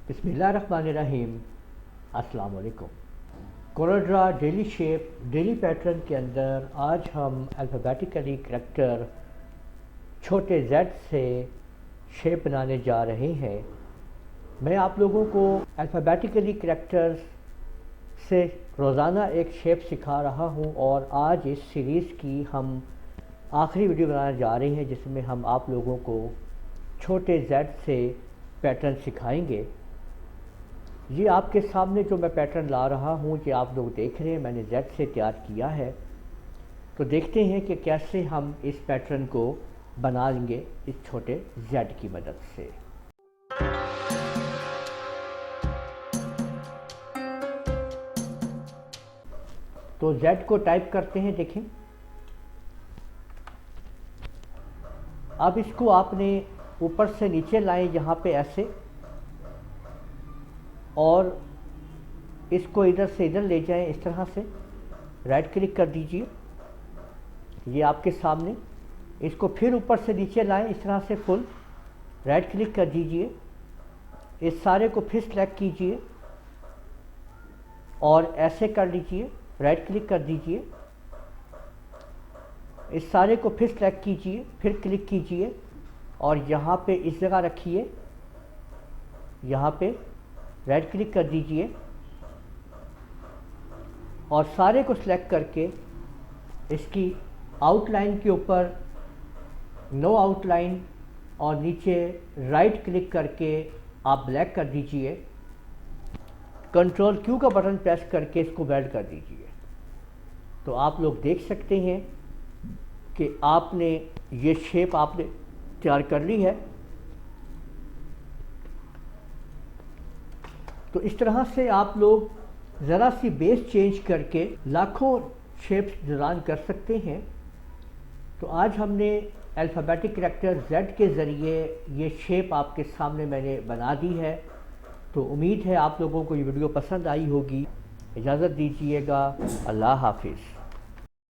बिस्मिल्लाहिर्रहमानिर्रहीम। अस्सलाम वालेकुम। कोरोड्रा डेली शेप डेली पैटर्न के अंदर आज हम अल्फ़ाबेटिकली करैक्टर छोटे z से शेप बनाने जा रहे हैं। मैं आप लोगों को अल्फ़ाबेटिकली करैक्टर्स से रोज़ाना एक शेप सिखा रहा हूं और आज इस सीरीज़ की हम आखिरी वीडियो बनाने जा रहे हैं जिसमें हम आप लोगों को छोटे z से पैटर्न सिखाएंगे। ये आपके सामने जो मैं पैटर्न ला रहा हूँ ये आप लोग देख रहे हैं, मैंने Z से तैयार किया है। तो देखते हैं कि कैसे हम इस पैटर्न को बना लेंगे इस छोटे Z की मदद से। तो Z को टाइप करते हैं, देखें। अब इसको आपने ऊपर से नीचे लाएं यहाँ पे ऐसे, और इसको इधर से इधर ले जाएं इस तरह से। राइट क्लिक कर दीजिए, ये आपके सामने। इसको फिर ऊपर से नीचे लाएं इस तरह से फुल। राइट क्लिक कर दीजिए, इस सारे को फिर सेलेक्ट कीजिए और ऐसे कर लीजिए। राइट क्लिक कर दीजिए, इस सारे को फिर सेलेक्ट कीजिए, फिर क्लिक कीजिए और यहाँ पे इस जगह रखिए। यहाँ पे राइट क्लिक कर दीजिए और सारे को सिलेक्ट करके इसकी आउटलाइन के ऊपर नो आउटलाइन और नीचे राइट क्लिक करके आप ब्लैक कर दीजिए। कंट्रोल क्यू का बटन प्रेस करके इसको वेल्ड कर दीजिए। तो आप लोग देख सकते हैं कि आपने ये शेप आपने तैयार कर ली है। तो इस तरह से आप लोग ज़रा सी बेस चेंज करके लाखों शेप्स डिज़ाइन कर सकते हैं। तो आज हमने अल्फ़ाबेटिक करैक्टर Z के ज़रिए ये शेप आपके सामने मैंने बना दी है। तो उम्मीद है आप लोगों को ये वीडियो पसंद आई होगी। इजाज़त दीजिएगा। अल्लाह हाफिज़।